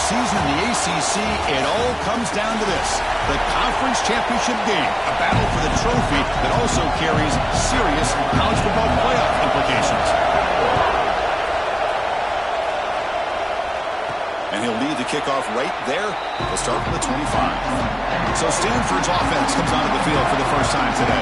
season in the ACC, it all comes down to this. The conference championship game, a battle for the trophy that also carries serious college football playoff implications. And he'll lead the kickoff right there. We'll start from the 25. So Stanford's offense comes onto the field for the first time today.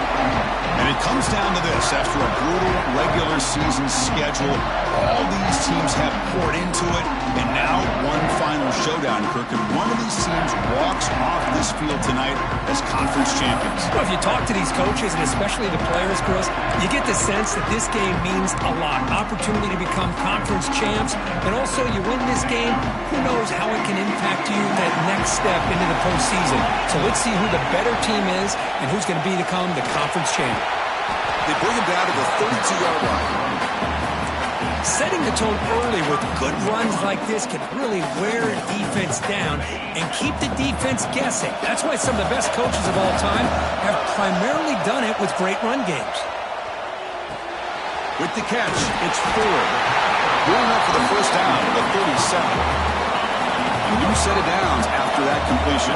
And it comes down to this. After a brutal regular season schedule, all these teams have poured into it. And now one final showdown, Kirk. And one of these teams walks off this field tonight as conference champions. Well, if you talk to these coaches, and especially the players, Chris, you get the sense that this game means a lot. Opportunity to become conference champs. And also, you win this game, who knows how it can impact you that next step into the postseason. So let's see who the better team is and who's going to become the conference champ. They bring him down to the 32-yard line. Setting the tone early with good runs like this can really wear a defense down and keep the defense guessing. That's why some of the best coaches of all time have primarily done it with great run games. With the catch, it's Ford. Going up for the first down at the 37. A new set of downs after that completion.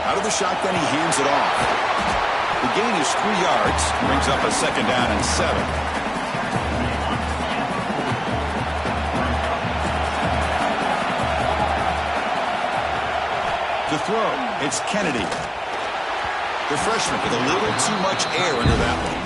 Out of the shotgun, he hands it off. The gain is 3 yards, brings up a second down and 7. To throw, it's Kennedy. The freshman with a little too much air under that one.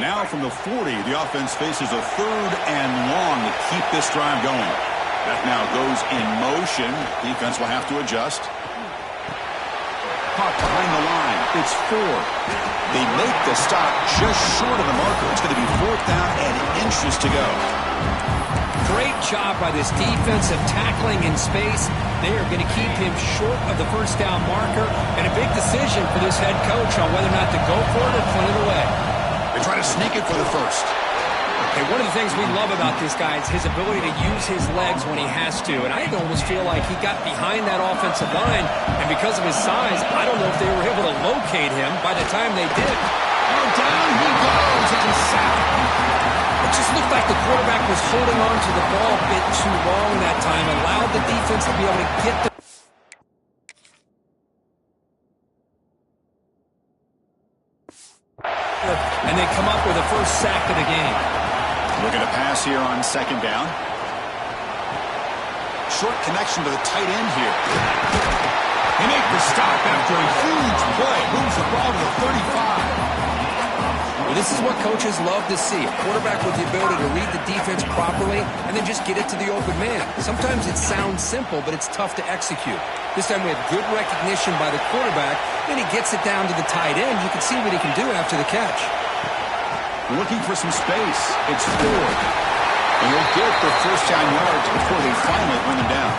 Now from the 40, the offense faces a 3rd and long to keep this drive going. That now goes in motion. Defense will have to adjust. Caught behind the line. It's Ford. They make the stop just short of the marker. It's going to be 4th down and inches to go. Great job by this defensive tackling in space. They are going to keep him short of the first down marker, and a big decision for this head coach on whether or not to go for it or punt it away. They try to sneak it for the first. Okay, one of the things we love about this guy is his ability to use his legs when he has to, and I almost feel like he got behind that offensive line, and because of his size, I don't know if they were able to locate him by the time they did. Oh, down he goes. It's a sack. It just looked like the quarterback was holding on to the ball a bit too long that time, allowed the defense to be able to get the and they come up with the first sack of the game. Looking to pass here on second down. Short connection to the tight end here. He makes the stop after a huge play. Moves the ball to the 35. Well, this is what coaches love to see. A quarterback with the ability to read the defense properly and then just get it to the open man. Sometimes it sounds simple, but it's tough to execute. This time we have good recognition by the quarterback. Then he gets it down to the tight end. You can see what he can do after the catch. Looking for some space. It's Ford. And he'll get the first down yards before they finally bring him down.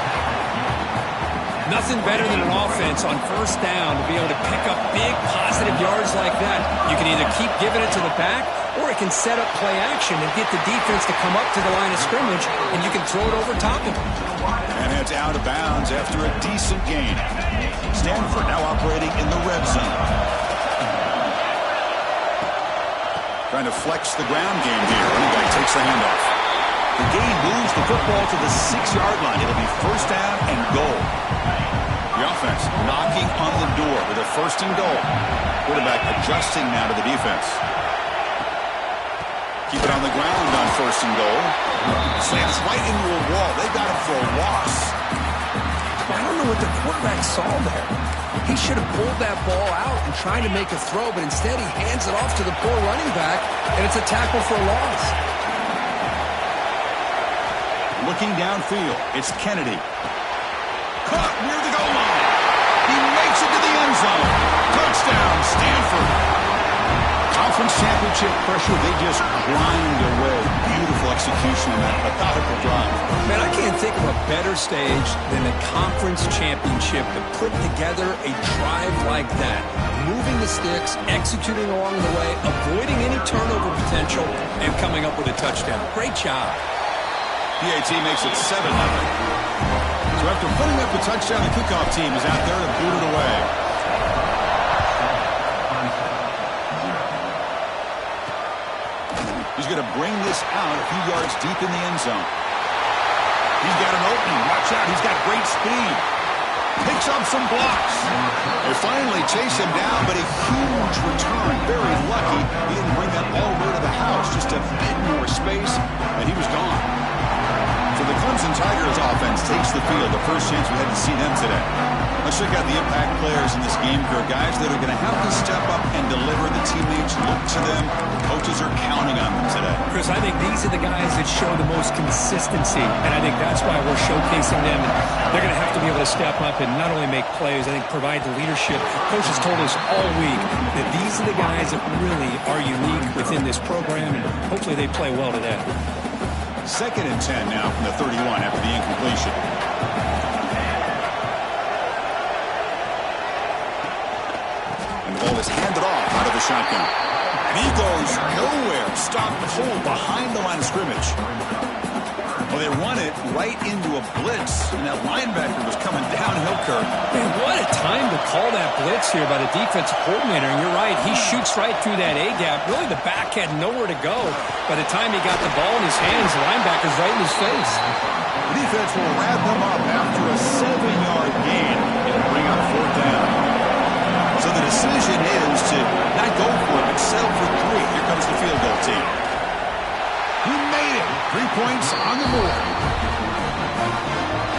Nothing better than an offense on first down to be able to pick up big positive yards like that. You can either keep giving it to the back, or it can set up play action and get the defense to come up to the line of scrimmage, and you can throw it over top of them. And it's out of bounds after a decent gain. Stanford now operating in the red zone. Trying to flex the ground game here. Running back takes the handoff. The gain moves the football to the 6-yard line. It'll be first down and goal. The offense knocking on the door with a first and goal. Quarterback adjusting now to the defense. Keep it on the ground on first and goal. Slams right into a wall. They got him for a loss. I don't know what the quarterback saw there. He should have pulled that ball out and tried to make a throw, but instead he hands it off to the poor running back, and it's a tackle for a loss. Looking downfield, it's Kennedy. Caught near the goal line. He makes it to the end zone. Touchdown, Stanford. Conference championship pressure, they just grind away. Beautiful execution on that methodical drive. Man, I can't think of a better stage than a conference championship to put together a drive like that. Moving the sticks, executing along the way, avoiding any turnover potential, and coming up with a touchdown. Great job. PAT makes it 7-0. So after putting up the touchdown, the kickoff team is out there to boot it away. He's going to bring this out a few yards deep in the end zone. He's got an opening. Watch out. He's got great speed. Picks up some blocks. They finally chase him down, but a huge return. Very lucky he didn't bring that all the way to the house. Just a bit more space, and he was gone. So the Clemson Tigers offense takes the field. The first chance we had to see them today. Let's check out the impact players in this game. There are guys that are going to have to step up and deliver. The teammates look to them. Coaches are counting on them today. Chris, I think these are the guys that show the most consistency, and I think that's why we're showcasing them. And they're going to have to be able to step up and not only make plays, I think provide the leadership. Coaches told us all week that these are the guys that really are unique within this program, and hopefully they play well today. 2nd and 10 now from the 31 after the incompletion. And the ball is handed off out of the shotgun. And he goes nowhere. Stop cold behind the line of scrimmage. Well, they run it right into a blitz, and that linebacker was coming downhill, Kirk. Man, what a time to call that blitz here by the defensive coordinator. And you're right, he shoots right through that A-gap. Really, the back had nowhere to go. By the time he got the ball in his hands, the linebacker's right in his face. The defense will wrap him up after a 7-yard gain and bring up 4th down. So the decision is to not go for it, but settle for 3. Here comes the field goal team. He made it. 3 points on the board.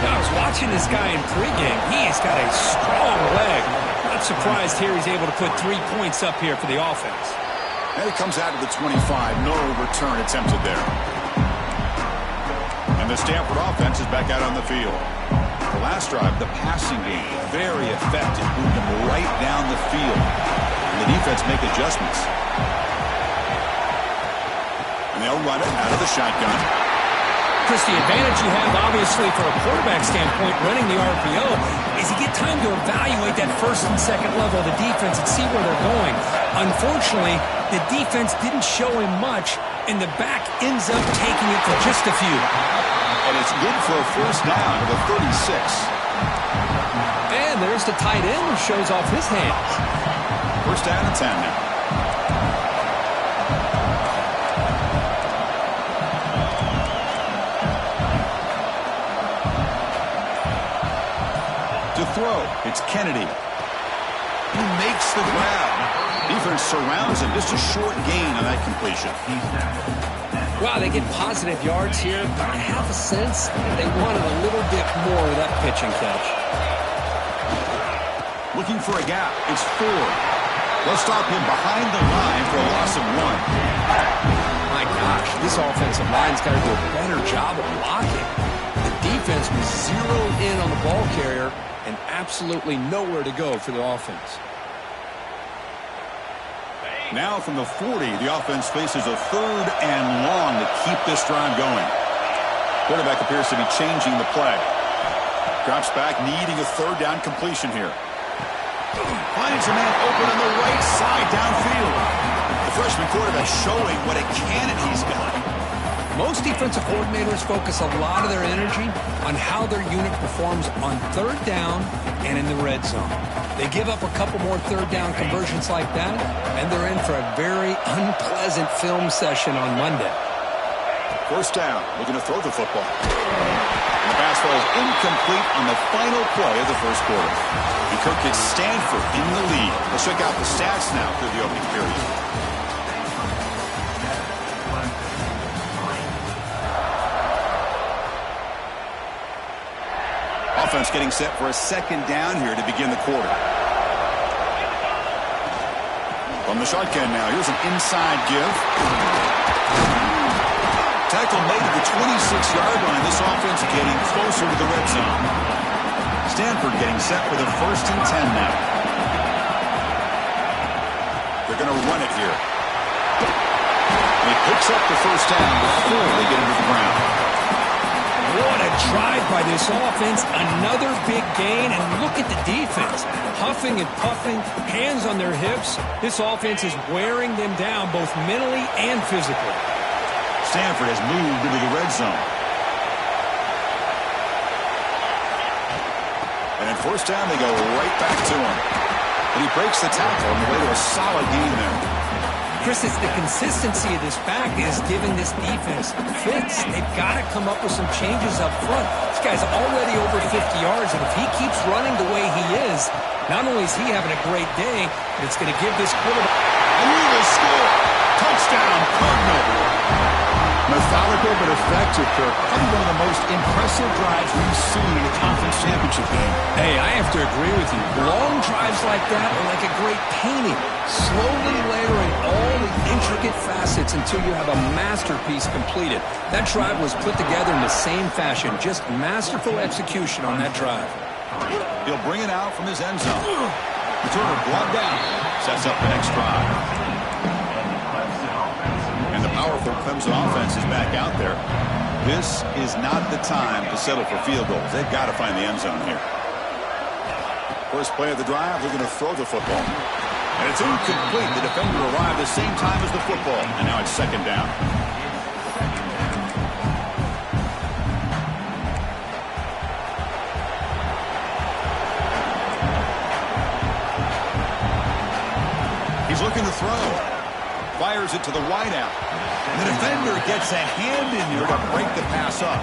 Now, I was watching this guy in pregame. He's got a strong leg. Not surprised here he's able to put 3 points up here for the offense. And he comes out to the 25. No return attempted there. And the Stanford offense is back out on the field. The last drive, the passing game, very effective. Moved them right down the field. And the defense make adjustments. And they'll run it out of the shotgun. Chris, the advantage you have, obviously, from a quarterback standpoint, running the RPO, is you get time to evaluate that first and second level of the defense and see where they're going. Unfortunately, the defense didn't show him much, and the back ends up taking it for just a few. And it's good for a first down to the 36. And there's the tight end who shows off his hands. First down and 10 now. Throw. It's Kennedy. He makes the grab. Defense surrounds him. Just a short gain on that completion. Wow, they get positive yards here, but I have a sense they wanted a little bit more of that pitch and catch. Looking for a gap. It's Ford. They'll stop him behind the line for a loss of 1. My gosh, this offensive line's got to do a better job of blocking. The defense was zeroed in on the ball carrier and absolutely nowhere to go for the offense. Now from the 40, the offense faces a 3rd and long to keep this drive going. Quarterback appears to be changing the play. Drops back, needing a 3rd down completion here. Finds a man open on the right side downfield. The freshman quarterback showing what a cannon he's got. Most defensive coordinators focus a lot of their energy on how their unit performs on 3rd down and in the red zone. They give up a couple more 3rd down conversions like that, and they're in for a very unpleasant film session on Monday. First down, looking to throw the football. And the pass falls incomplete on the final play of the first quarter. And Kirk gets Stanford in the lead. Let's check out the stats now through the opening period. Offense getting set for a 2nd down here to begin the quarter. From the shotgun now, here's an inside give. Tackle made at the 26-yard line. This offense getting closer to the red zone. Stanford getting set for the 1st and 10 now. They're going to run it here. And he picks up the first down before they get into the ground. What a drive by this offense. Another big gain, and look at the defense. Huffing and puffing, hands on their hips. This offense is wearing them down both mentally and physically. Stanford has moved into the red zone. And at first down, they go right back to him. And he breaks the tackle on the way to a solid gain there. Chris, it's the consistency of this back is giving this defense fits. They've got to come up with some changes up front. This guy's already over 50 yards, and if he keeps running the way he is, not only is he having a great day, but it's going to give this quarterback... And he will score. Touchdown, Cardinal. Methodical but effective, Kirk. Probably one of the most impressive drives we've seen in a conference championship game. Hey, I have to agree with you. Long drives like that are like a great painting. Slowly layering all the intricate facets until you have a masterpiece completed. That drive was put together in the same fashion. Just masterful execution on that drive. He'll bring it out from his end zone. Returner brought down. Sets up the next drive. And the powerful Clemson offense is back out there. This is not the time to settle for field goals. They've got to find the end zone here. First play of the drive, they're going to throw the football. And it's incomplete. The defender arrived the same time as the football. And now it's second down. He's looking to throw. Fires it to the wideout. And the defender gets a hand in there to break the pass up.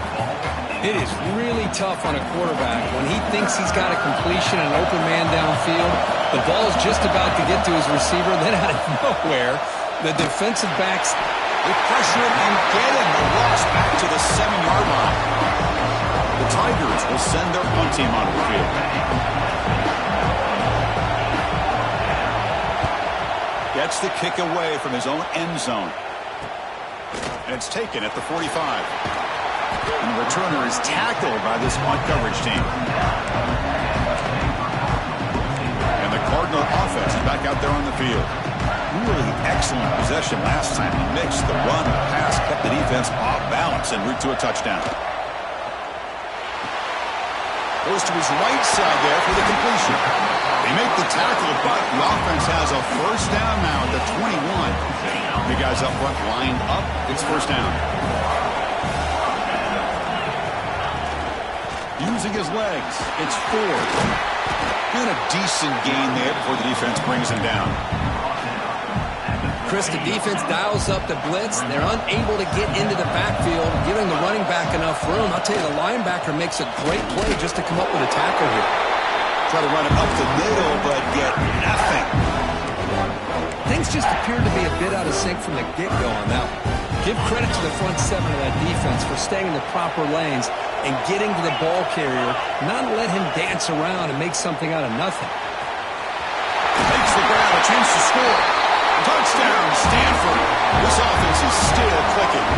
It is really tough on a quarterback when he thinks he's got a completion and an open man downfield. The ball's just about to get to his receiver. Then out of nowhere, the defensive backs... They pressure him and get him. The loss back to the 7-yard line. The Tigers will send their punt team onto the field. Gets the kick away from his own end zone. And it's taken at the 45. And the returner is tackled by this punt coverage team. And the Cardinal offense is back out there on the field. Really excellent possession last time. He mixed the run and the pass, kept the defense off balance en route to a touchdown. Goes to his right side there for the completion. They make the tackle, but the offense has a first down now at the 21. The guys up front lined up. It's first down. Using his legs, it's Ford. And a decent gain there before the defense brings him down. Chris, the defense dials up the blitz. They're unable to get into the backfield, giving the running back enough room. I'll tell you, the linebacker makes a great play just to come up with a tackle here. Try to run it up the middle, but get nothing. Things just appear to be a bit out of sync from the get-go on that one. Give credit to the front seven of that defense for staying in the proper lanes and getting to the ball carrier, not let him dance around and make something out of nothing. Takes the grab, a chance to score. Touchdown, Stanford. This offense is still clicking.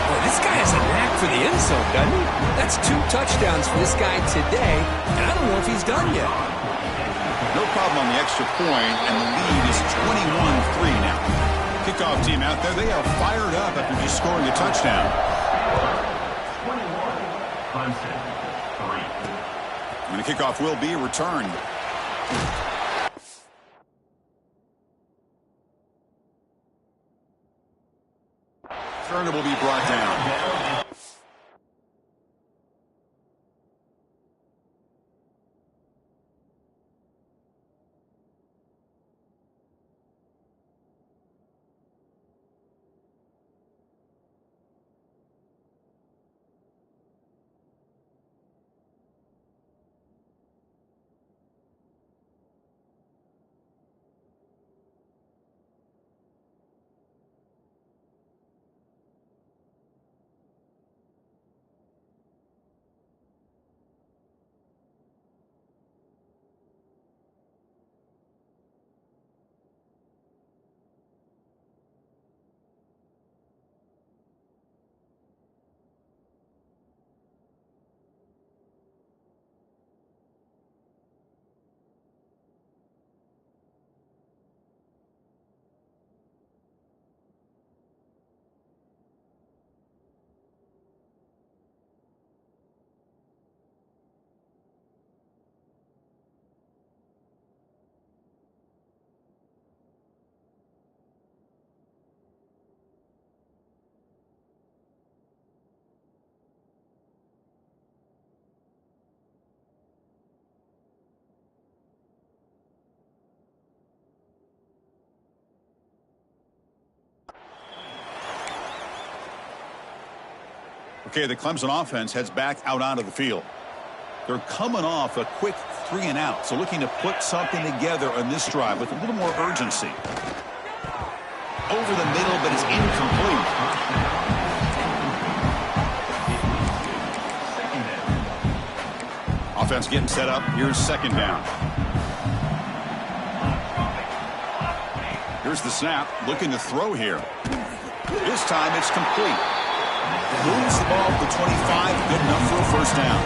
Boy, this guy has a knack for the end zone, doesn't he? That's 2 touchdowns for this guy today, and I don't know if he's done yet. No problem on the extra point, and the lead is 21-3 now. Kickoff team out there, they are fired up after just scoring a touchdown. 21, Clemson, 3. And the kickoff will be returned. Turner will be brought down. Okay, the Clemson offense heads back out onto the field. They're coming off a quick 3-and-out, so looking to put something together on this drive with a little more urgency. Over the middle, but it's incomplete. Offense getting set up. Here's second down. Here's the snap. Looking to throw here. This time it's complete. Moves the ball to the 25. Good enough for a first down.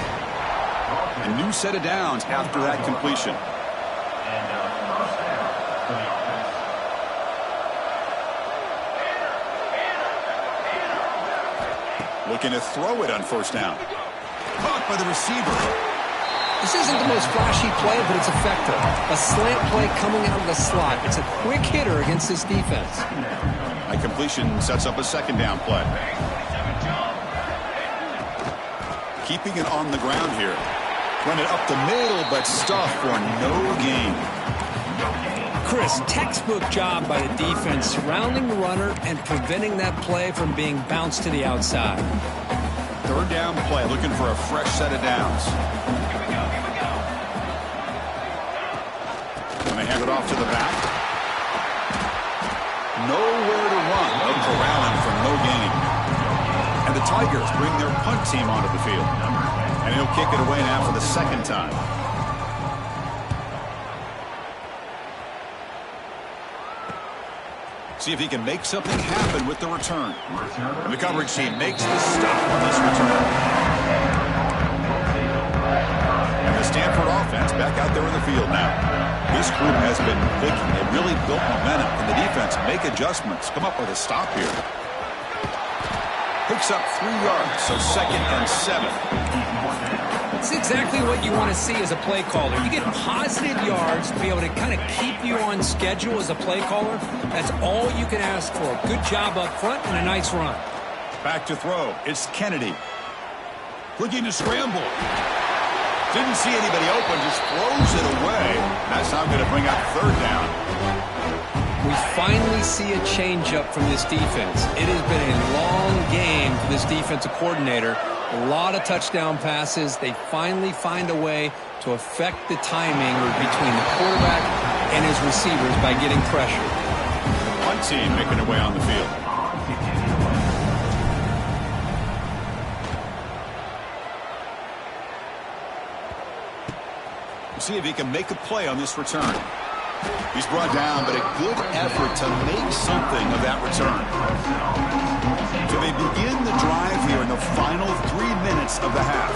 A new set of downs after that completion. Looking to throw it on first down. Caught by the receiver. This isn't the most flashy play, but it's effective. A slant play coming out of the slot. It's a quick hitter against this defense. A completion sets up a second down play. Keeping it on the ground here. Run it up the middle, but stuffed for no gain. Chris, textbook job by the defense surrounding the runner and preventing that play from being bounced to the outside. Third down play, looking for a fresh set of downs. And they hand it off to the back. Nowhere to run. No corralling for no gain. And the Tigers bring their punt team onto the field. And he'll kick it away now for the second time. See if he can make something happen with the return. And the coverage team makes the stop on this return. And the Stanford offense back out there in the field now. This group has been clicking. They really built momentum. And the defense make adjustments. Come up with a stop here. Picks up 3 yards, so 2nd and 7. It's exactly what you want to see as a play caller. You get positive yards to be able to kind of keep you on schedule as a play caller. That's all you can ask for. Good job up front and a nice run. Back to throw. It's Kennedy. Looking to scramble. Didn't see anybody open, just throws it away. That's not going to bring up third down. We finally see a changeup from this defense. It has been a long game for this defensive coordinator. A lot of touchdown passes. They finally find a way to affect the timing between the quarterback and his receivers by getting pressure. One team making their way on the field. See if he can make a play on this return. He's brought down, but a good effort to make something of that return. So they begin the drive here in the final 3 minutes of the half.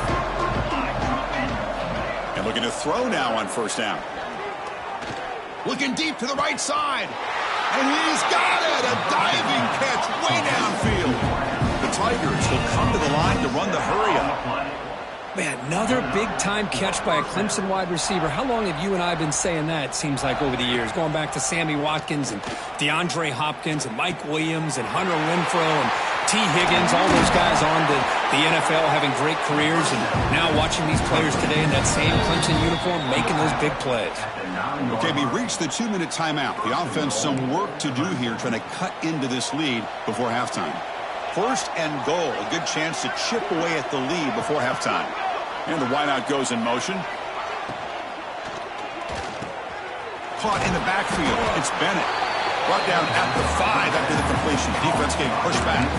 And looking to throw now on first down. Looking deep to the right side. And he's got it! A diving catch way downfield. The Tigers will come to the line to run the hurry-up. Man, another big-time catch by a Clemson wide receiver. How long have you and I been saying that, it seems like, over the years? Going back to Sammy Watkins and DeAndre Hopkins and Mike Williams and Hunter Renfrow and T. Higgins, all those guys on to the NFL having great careers, and now watching these players today in that same Clemson uniform making those big plays. Okay, we reached the 2-minute timeout. The offense some work to do here trying to cut into this lead before halftime. First and goal, a good chance to chip away at the lead before halftime. And the wideout goes in motion. Caught in the backfield. It's Bennett. Brought down at the 5 after the completion. Defense getting pushed back.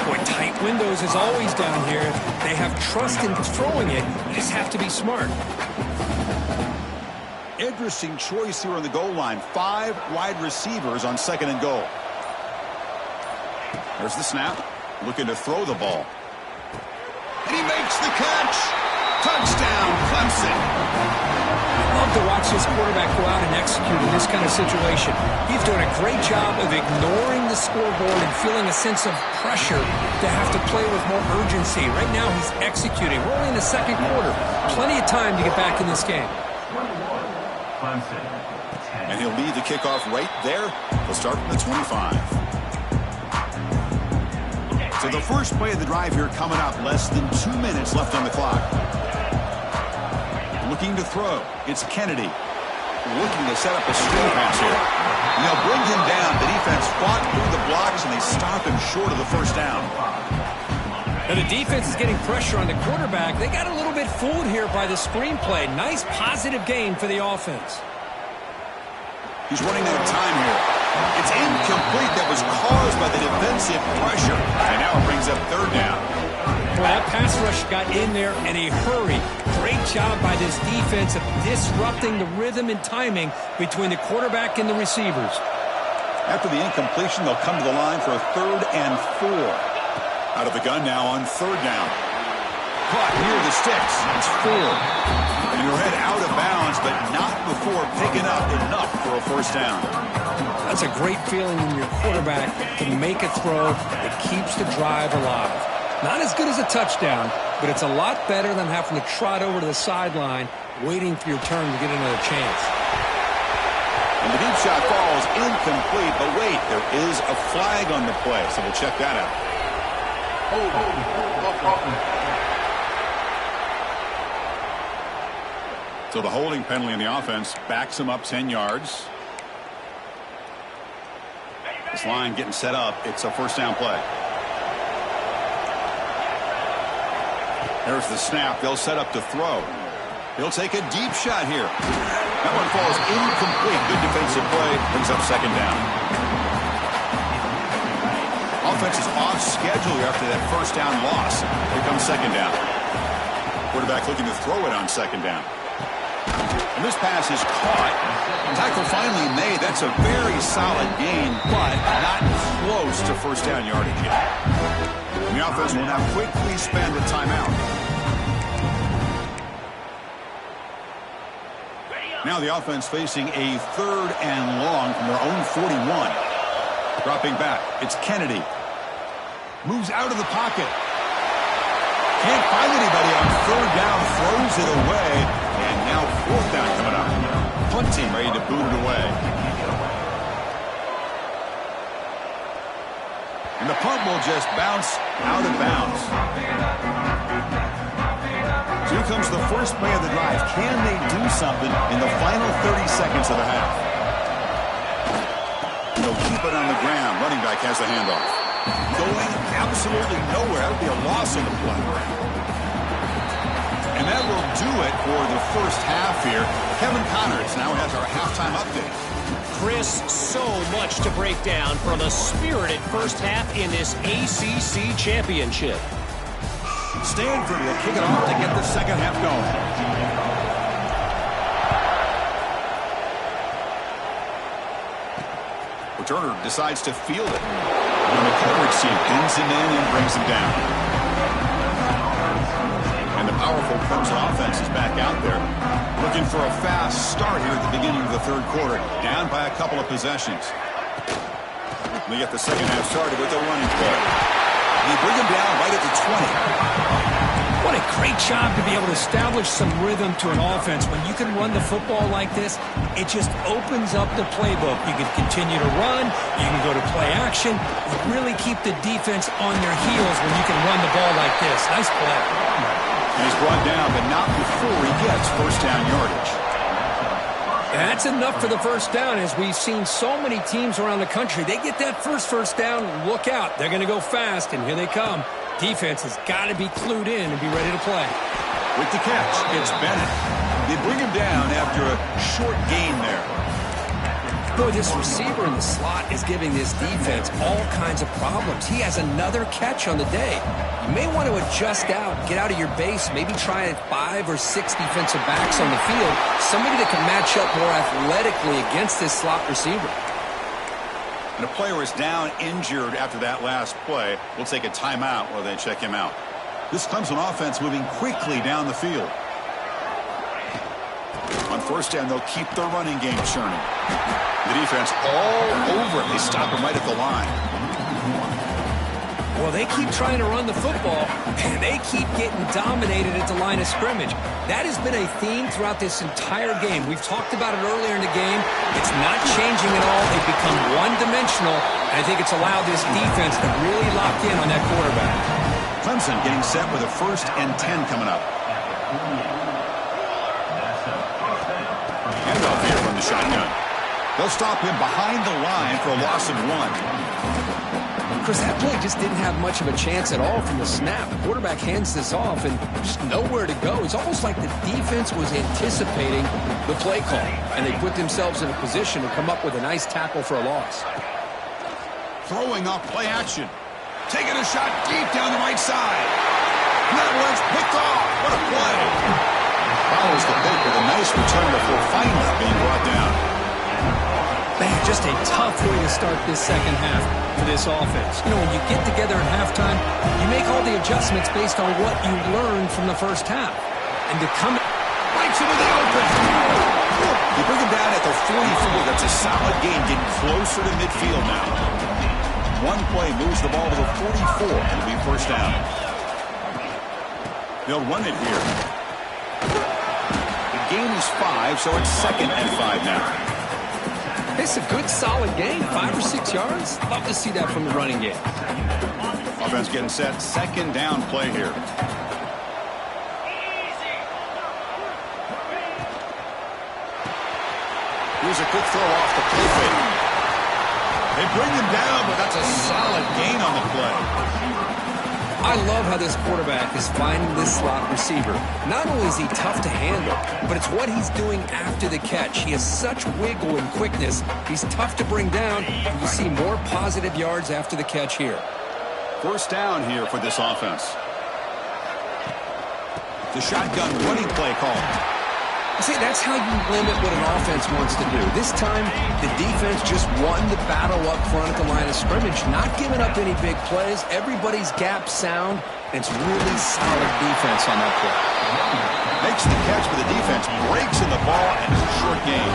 Boy, tight windows is always down here. They have trust in throwing it. You just have to be smart. Interesting choice here on the goal line. 5 wide receivers on 2nd and goal. There's the snap. Looking to throw the ball. And he makes the catch. Touchdown, Clemson. I love to watch this quarterback go out and execute in this kind of situation. He's doing a great job of ignoring the scoreboard and feeling a sense of pressure to have to play with more urgency. Right now he's executing. We're only in the second quarter. Plenty of time to get back in this game. And he'll lead the kickoff right there. He'll start from the 25. So the first play of the drive here coming up. Less than 2 minutes left on the clock. Looking to throw. It's Kennedy. Looking to set up a screen pass here. And they'll bring him down. The defense fought through the blocks, and they stop him short of the first down. And the defense is getting pressure on the quarterback. They got a little bit fooled here by the screenplay. Nice positive gain for the offense. He's running out of time here. It's incomplete. That was caused by the defensive pressure. And now it brings up third down. Well, that pass rush got in there in a hurry. Great job by this defense of disrupting the rhythm and timing between the quarterback and the receivers. After the incompletion, they'll come to the line for a 3rd and 4. Out of the gun now on 3rd down. Caught near the sticks. It's 4. And you'll head out of bounds, but not before picking up enough for a 1st down. That's a great feeling when your quarterback can make a throw that keeps the drive alive. Not as good as a touchdown, but it's a lot better than having to trot over to the sideline waiting for your turn to get another chance. And the deep shot falls incomplete, but wait, there is a flag on the play, so we'll check that out. So the holding penalty in the offense backs him up 10 yards. This line getting set up. It's a 1st down play. There's the snap. They'll set up to throw. He'll take a deep shot here. That one falls incomplete. Good defensive play. Brings up 2nd down. Offense is off schedule here after that 1st down loss. Here comes 2nd down. Quarterback looking to throw it on 2nd down. And this pass is caught. Tackle finally made. That's a very solid gain, but not close to 1st down yardage yet. And the offense will now quickly spend a timeout. Now the offense facing a 3rd and long from their own 41. Dropping back. It's Kennedy. Moves out of the pocket. Can't find anybody on 3rd down. Throws it away. And now 4th down coming up. Punting ready to boot it away. And the punt will just bounce out of bounds. So here comes the first play of the drive. Can they do something in the final 30 seconds of the half? They'll keep it on the ground. Running back has the handoff. Going absolutely nowhere. That would be a loss on the play. And that will do it for the 1st half here. Kevin Connors now has our halftime update. Chris, so much to break down from a spirited 1st half in this ACC championship. Stanford will kick it off to get the 2nd half going. Turner decides to field it. And the coverage team pins him in and brings him down. And the powerful Clemson offense is back out there. Looking for a fast start here at the beginning of the 3rd quarter. Down by a couple of possessions. They get the 2nd half started with a running play. They bring him down right at the 20. What a great job to be able to establish some rhythm to an offense. When you can run the football like this, it just opens up the playbook. You can continue to run. You can go to play action. You really keep the defense on their heels when you can run the ball like this. Nice play. And he's brought down, but not before he gets 1st down yardage. That's enough for the 1st down. As we've seen so many teams around the country, they get that first down, look out. They're going to go fast, and here they come. Defense has got to be clued in and be ready to play. With the catch, it's Bennett. They bring him down after a short gain there. Boy, this receiver in the slot is giving this defense all kinds of problems. He has another catch on the day. You may want to adjust out, get out of your base, maybe try 5 or 6 defensive backs on the field, somebody that can match up more athletically against this slot receiver. And a player is down injured after that last play. We'll take a timeout while they check him out. This Clemson offense moving quickly down the field. On 1st down, they'll keep their running game churning. The defense all over it. They stop him right at the line. Well, they keep trying to run the football, and they keep getting dominated at the line of scrimmage. That has been a theme throughout this entire game. We've talked about it earlier in the game. It's not changing at all. They've become one-dimensional, and I think it's allowed this defense to really lock in on that quarterback. Clemson getting set with a 1st and 10 coming up. Handoff here from the shotgun. They'll stop him behind the line for a loss of 1. Chris, that play just didn't have much of a chance at all from the snap. The quarterback hands this off and just nowhere to go. It's almost like the defense was anticipating the play call, and they put themselves in a position to come up with a nice tackle for a loss. Throwing up play action. Taking a shot deep down the right side. That one's picked off. What a play. Follows the pick with a nice return before finally being brought down. Man, just a tough way to start this second half for this offense. You know, when you get together at halftime, you make all the adjustments based on what you learned from the first half. And to come right into the open. You bring him down at the 44. That's a solid gain, getting closer to midfield now. One play moves the ball to the 44. It'll be first down. They'll run it here. The gain is 5, so it's 2nd and 5 now. It's a good, solid gain, 5 or 6 yards. Love to see that from the running game. Offense getting set, 2nd down play here. Here's a quick throw off the play fake. They bring him down, but that's a solid gain on the play. I love how this quarterback is finding this slot receiver. Not only is he tough to handle, but it's what he's doing after the catch. He has such wiggle and quickness. He's tough to bring down. You see more positive yards after the catch here. First down here for this offense. The shotgun running play call. See, that's how you limit what an offense wants to do. This time, the defense just won the battle up front at the line of scrimmage, not giving up any big plays. Everybody's gap sound, and it's really solid defense on that play. Makes the catch, but the defense breaks in the ball, and it's a short gain.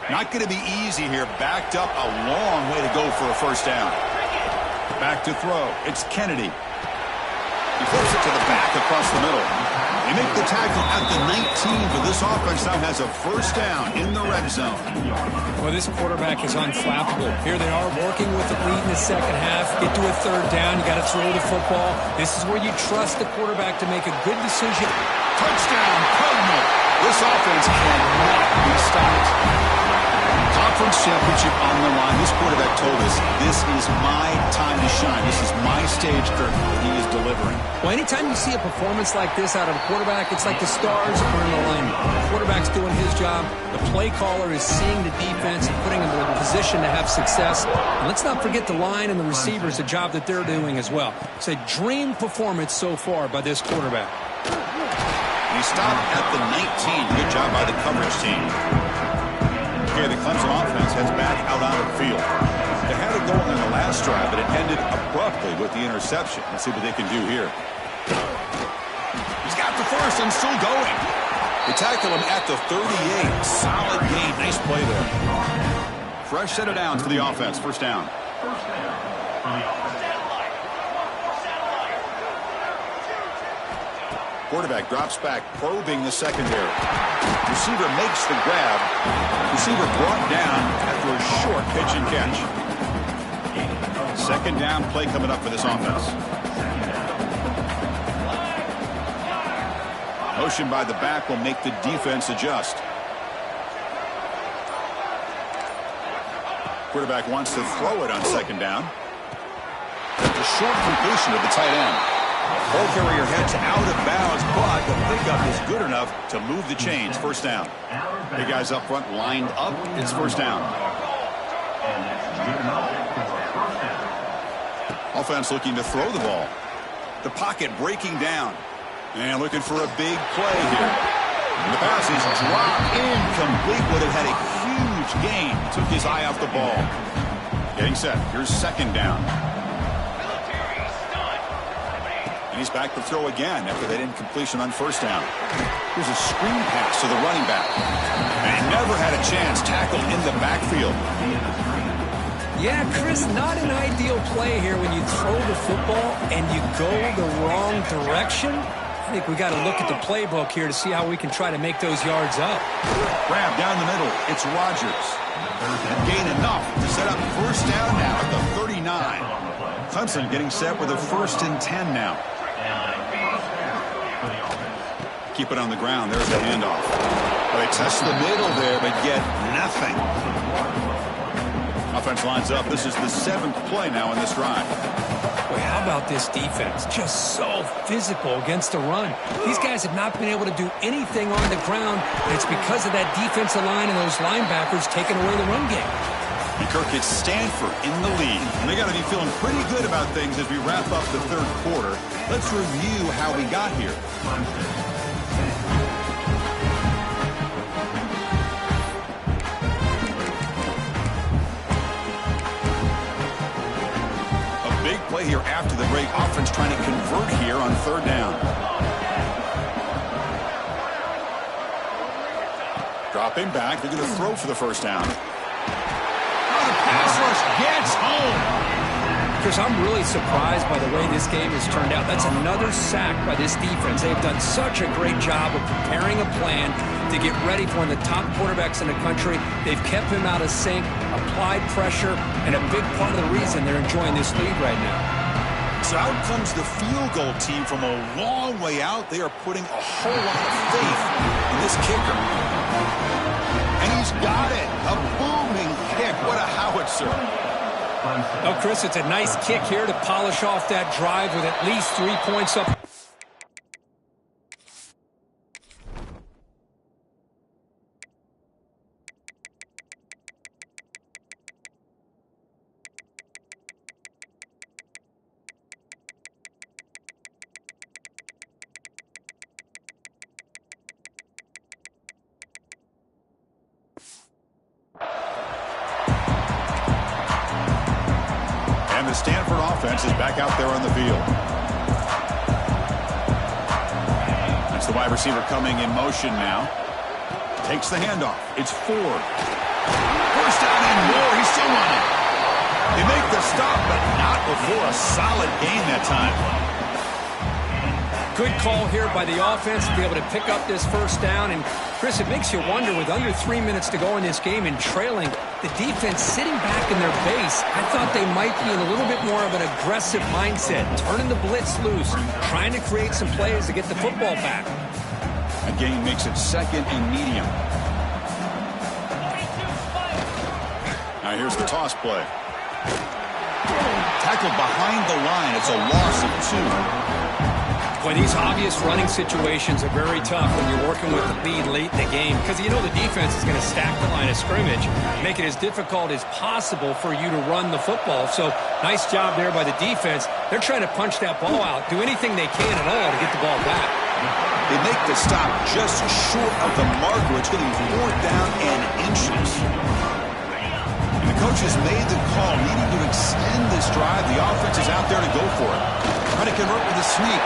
Not going to be easy here. Backed up a long way to go for a first down. Back to throw. It's Kennedy. He flips it to the back across the middle. They make the tackle at the 19, but this offense now has a first down in the red zone. Well, this quarterback is unflappable. Here they are working with the lead in the second half. Get to a third down. You got to throw the football. This is where you trust the quarterback to make a good decision. Touchdown, Cardinal. This offense cannot be stopped. Conference championship on the line. This quarterback told us, this is my time to shine. This is my stage curtain. He is delivering. Well, anytime you see a performance like this out of a quarterback, it's like the stars are in alignment. The quarterback's doing his job. The play caller is seeing the defense and putting them in a position to have success. And let's not forget the line and the receivers, the job that they're doing as well. It's a dream performance so far by this quarterback. He stopped at the 19. Good job by the coverage team. Here, the Clemson offense heads back out on the field. They had it going on the last drive, but it ended abruptly with the interception. Let's see what they can do here. He's got the first and still going. They tackle him at the 38. Solid gain. Nice play there. Fresh set of downs for the offense. First down. First down for the offense. Quarterback drops back, probing the secondary. Receiver makes the grab. Receiver brought down after a short pitch and catch. Second down play coming up for this offense. Motion by the back will make the defense adjust. Quarterback wants to throw it on second down. That's a short completion to the tight end. Ball carrier heads out of bounds, but the pickup is good enough to move the chains. First down. The guys up front lined up. It's first down. Offense looking to throw the ball. The pocket breaking down. And looking for a big play here. And the pass is dropped incomplete, but it had a huge gain. Took his eye off the ball. Getting set. Here's second down. He's back to throw again after that incompletion on first down. Here's a screen pass to the running back. And he never had a chance. Tackled in the backfield. Yeah, Chris, not an ideal play here when you throw the football and you go the wrong direction. I think we got to look at the playbook here to see how we can try to make those yards up. Grab down the middle. It's Rodgers. Gain enough to set up first down now at the 39. Clemson getting set with a 1st and 10 now. Keep it on the ground. There's the handoff. Well, they test the middle there, but get nothing. Offense lines up. This is the 7th play now in this drive. Boy, how about this defense? Just so physical against the run. These guys have not been able to do anything on the ground, and it's because of that defensive line and those linebackers taking away the run game. And Kirk, it's Stanford in the lead. And they got to be feeling pretty good about things as we wrap up the 3rd quarter. Let's review how we got here. A big play here after the break. Offense trying to convert here on 3rd down. Dropping back. They're going to throw for the 1st down. Pass rush gets home. Chris, I'm really surprised by the way this game has turned out. That's another sack by this defense. They've done such a great job of preparing a plan to get ready for one of the top quarterbacks in the country. They've kept him out of sync, applied pressure, and a big part of the reason they're enjoying this lead right now. So out comes the field goal team from a long way out. They are putting a whole lot of faith in this kicker. And he's got it. A booming kick. What a howitzer. Oh, Chris, it's a nice kick here to polish off that drive with at least 3 points up. The Stanford offense is back out there on the field. That's the wide receiver coming in motion now. Takes the handoff. It's Ford. 1st down and more. He's still running. They make the stop, but not before a solid gain that time. Good call here by the offense to be able to pick up this 1st down. And, Chris, it makes you wonder, with under 3 minutes to go in this game and trailing, the defense sitting back in their base, I thought they might be in a little bit more of an aggressive mindset, turning the blitz loose, trying to create some plays to get the football back. A gain makes it 2nd and medium. Now here's the toss play. Tackled behind the line. It's a loss of 2. Boy, these obvious running situations are very tough when you're working with the lead late in the game, because you know the defense is going to stack the line of scrimmage, make it as difficult as possible for you to run the football. So nice job there by the defense. They're trying to punch that ball out, do anything they can at all to get the ball back. They make the stop just short of the marker. It's going to be 4th down and inches. And the coach has made the call, needing to extend this drive. The offense is out there to go for it. Trying to convert with a sneak.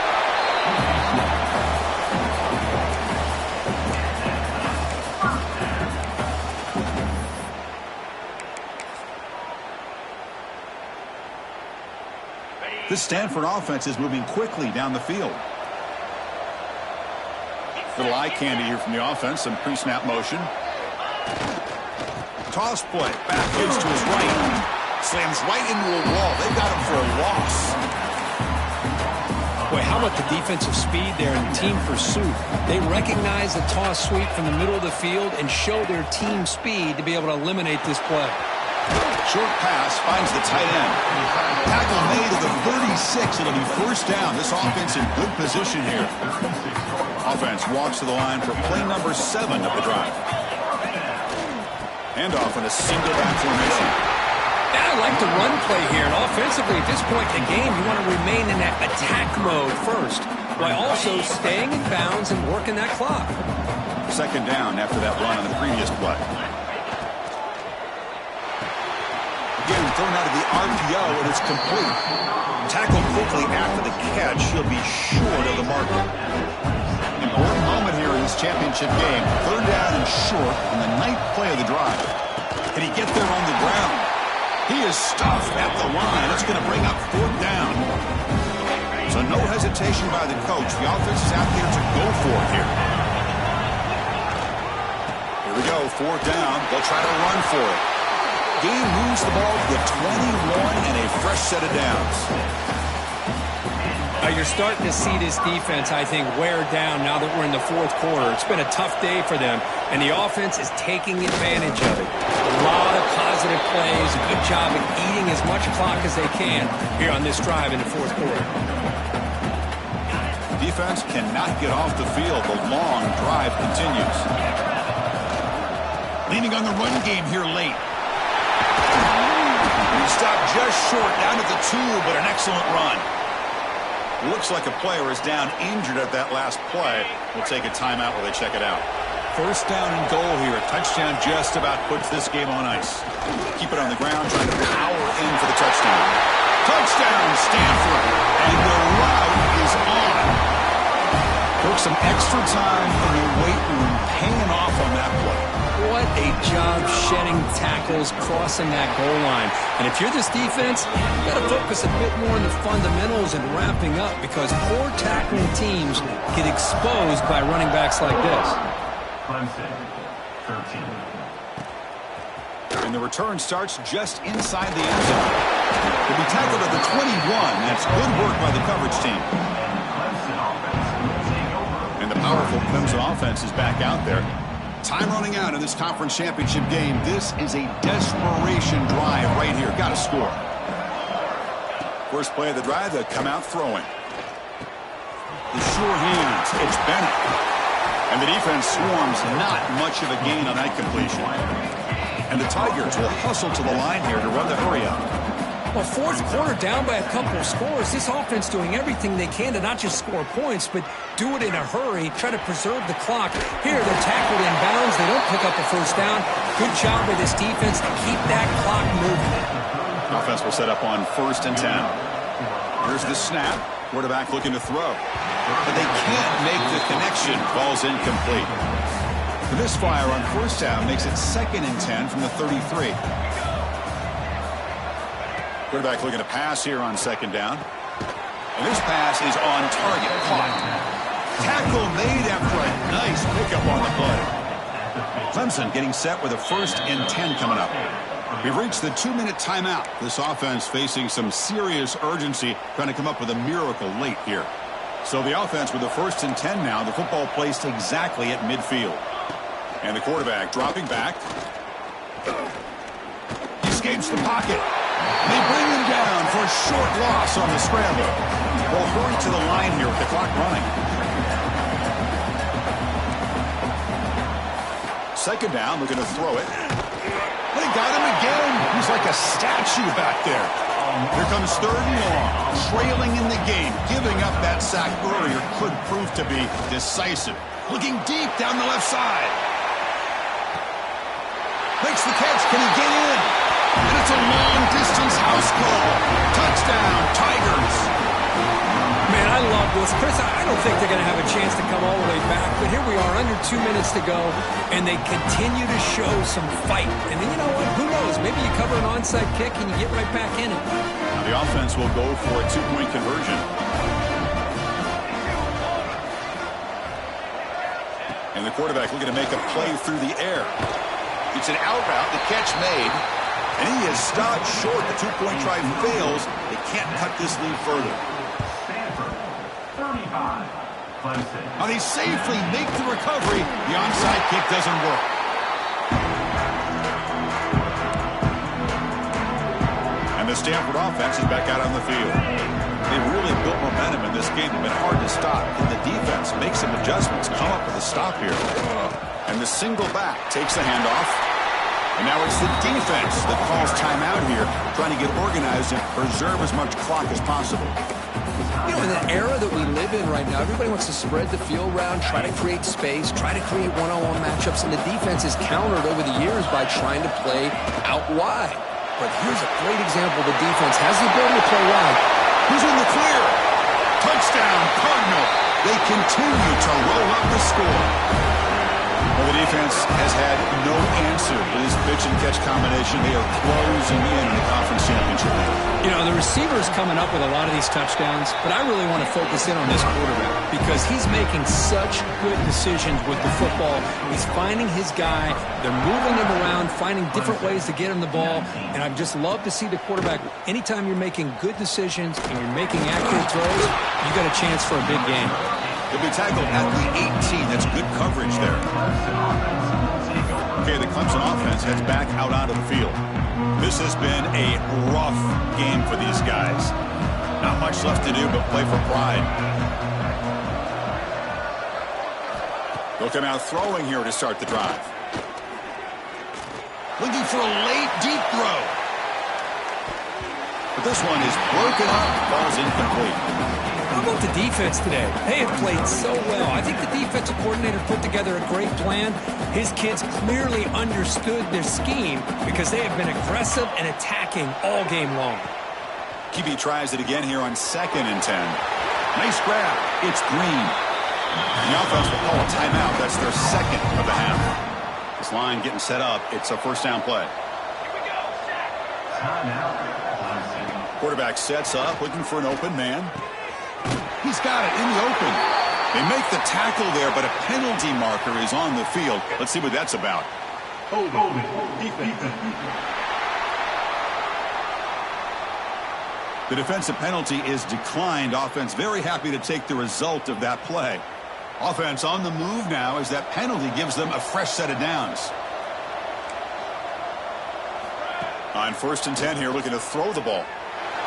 This Stanford offense is moving quickly down the field. Little eye candy here from the offense. Some pre-snap motion. Toss play. Back gives to his right. Slams right into a wall. They've got him for a loss. Boy, how about the defensive speed there and team pursuit? They recognize the toss sweep from the middle of the field and show their team speed to be able to eliminate this play. Short pass finds the tight end. Tackle made at the 36. It'll be 1st down. This offense in good position here. Offense walks to the line for play number 7 of the drive. Handoff in a single back formation. I like the run play here. And offensively, at this point in the game, you want to remain in that attack mode first, while also staying in bounds and working that clock. 2nd down after that run on the previous play. Again, thrown out of the RPO, and it's complete. Tackled quickly after the catch. He'll be short of the marker. Important moment here in this championship game. 3rd down and short on the 9th play of the drive. Can he get there on the ground? He is stuffed at the line. It's going to bring up 4th down. So no hesitation by the coach. The offense is out here to go for it here. Here we go, 4th down. They'll try to run for it. Game moves the ball to the 21 and a fresh set of downs. You're starting to see this defense, I think, wear down now that we're in the fourth quarter. It's been a tough day for them, and the offense is taking advantage of it. A lot of positive plays, a good job of eating as much clock as they can here on this drive in the fourth quarter. Defense cannot get off the field. The long drive continues. Leaning on the run game here late. He stopped just short, down at the 2, but an excellent run. Looks like a player is down injured at that last play. We'll take a timeout while they check it out. First down and goal here. A touchdown just about puts this game on ice. Keep it on the ground, trying to power in for the touchdown. Touchdown, Stanford. And the route is on. Took some extra time in the weight room, paying off on that play. What a job shedding tackles, crossing that goal line. And if you're this defense, you've got to focus a bit more on the fundamentals and wrapping up, because poor tackling teams get exposed by running backs like this. Clemson, 13. And the return starts just inside the end zone. To be tackled at the 21, that's good work by the coverage team. And the powerful Clemson offense is back out there. Time running out in this conference championship game. This is a desperation drive right here. Got to score. First play of the drive, they come out throwing. The sure hands. It's Bennett. And the defense swarms, not much of a gain on that completion. And the Tigers will hustle to the line here to run the hurry up. Well, fourth quarter down by a couple of scores. This offense doing everything they can to not just score points, but do it in a hurry, try to preserve the clock. Here, they're tackled in bounds. They don't pick up a first down. Good job by this defense to keep that clock moving. Offense will set up on 1st and 10. Here's the snap. Quarterback looking to throw. But they can't make the connection. Ball's incomplete. The misfire on 1st down makes it 2nd and 10 from the 33. Quarterback looking to pass here on 2nd down. And this pass is on target. Caught. Tackle made after a nice pickup on the play. Clemson getting set with a 1st and 10 coming up. We've reached the 2-minute timeout. This offense facing some serious urgency, trying to come up with a miracle late here. So the offense with the 1st and 10 now. The football placed exactly at midfield. And the quarterback dropping back. He escapes the pocket. They bring him down for a short loss on the scramble. We'll hurry to the line here with the clock running. 2nd down, looking to throw it. They got him again. He's like a statue back there. Here comes 3rd and long. Trailing in the game. Giving up that sack earlier could prove to be decisive. Looking deep down the left side. Makes the catch. Can he get in? And it's a long-distance house call. Touchdown, Tigers. Man, I love this. Chris, I don't think they're going to have a chance to come all the way back, but here we are, under 2 minutes to go, and they continue to show some fight. And then, you know what? Who knows? Maybe you cover an onside kick and you get right back in it. Now the offense will go for a 2-point conversion. And the quarterback looking to make a play through the air. It's an out route, the catch made. And he is stopped short. The 2-point try fails. They can't cut this lead further. Stanford, 35. Clemson. Now they safely make the recovery. The onside kick doesn't work. And the Stanford offense is back out on the field. They really built momentum in this game. It's been hard to stop. Can the defense make some adjustments, come up with a stop here? And the single back takes the handoff. And now it's the defense that calls timeout here, trying to get organized and preserve as much clock as possible. You know, in the era that we live in right now, everybody wants to spread the field around, try to create space, try to create one-on-one matchups, and the defense is countered over the years by trying to play out wide. But here's a great example. The defense has the ability to play wide. Who's in the clear? Touchdown, Cardinal. They continue to roll up the score. Well, the defense has had no answer for this pitch-and-catch combination. They are closing in the conference championship. You know, the receiver's coming up with a lot of these touchdowns, but I really want to focus in on this quarterback because he's making such good decisions with the football. He's finding his guy. They're moving him around, finding different ways to get him the ball, and I'd just love to see the quarterback. Anytime you're making good decisions and you're making accurate throws, you got a chance for a big game. He'll be tackled at the 18. That's good coverage there. Okay, the Clemson offense heads back out onto the field. This has been a rough game for these guys. Not much left to do but play for pride. They'll come out throwing here to start the drive. Looking for a late deep throw. But this one is broken up. Ball's incomplete. How about the defense today? They have played so well. I think the defensive coordinator put together a great plan. His kids clearly understood their scheme because they have been aggressive and attacking all game long. QB tries it again here on 2nd and 10. Nice grab. It's Green. The offense will call a timeout. That's their second of the half. This line getting set up. It's a first down play. Quarterback sets up, looking for an open man. He's got it in the open. They make the tackle there, but a penalty marker is on the field. Let's see what that's about. The defensive penalty is declined. Offense very happy to take the result of that play. Offense on the move now as that penalty gives them a fresh set of downs. On 1st and 10 here, looking to throw the ball.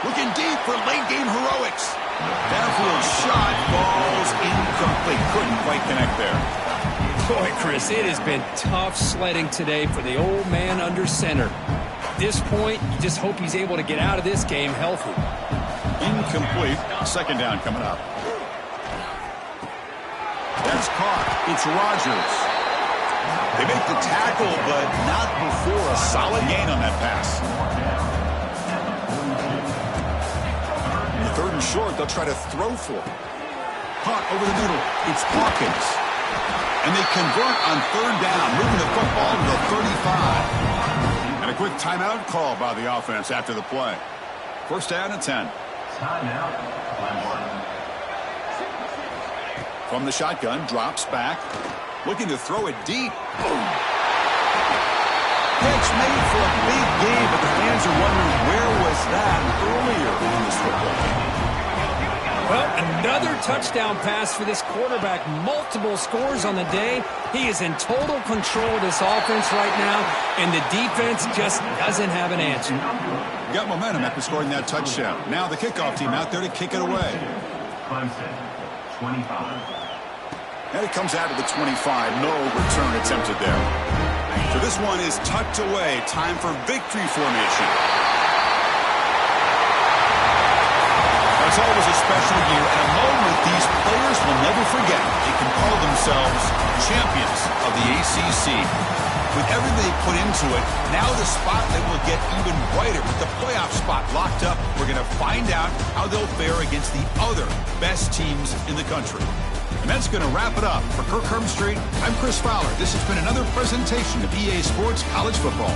Looking deep for late game heroics. Downfield shot falls incomplete. Couldn't quite connect there. Boy, Chris, it has been tough sledding today for the old man under center. At this point, you just hope he's able to get out of this game healthy. Incomplete. 2nd down coming up. That's caught. It's Rodgers. They make the tackle, but not before a solid gain on that pass. 3rd and short, they'll try to throw for it. Caught over the middle. It's Hawkins. And they convert on 3rd down, moving the football to the 35. And a quick timeout call by the offense after the play. 1st down and 10. From the shotgun, drops back. Looking to throw it deep. Boom. Catch made for a big game, but the fans are wondering where was that earlier in this football game. Well, another touchdown pass for this quarterback. Multiple scores on the day. He is in total control of this offense right now, and the defense just doesn't have an answer. Got momentum after scoring that touchdown. Now the kickoff team out there to kick it away. Clemson, 25. And it comes out of the 25. No return attempted there. So this one is tucked away. Time for victory formation. It's always a special year and a moment these players will never forget. They can call themselves champions of the ACC. With everything they put into it, now the spotlight will get even brighter. With the playoff spot locked up, we're going to find out how they'll fare against the other best teams in the country. And that's going to wrap it up. For Kirk Hermstreet, I'm Chris Fowler. This has been another presentation of EA Sports College Football.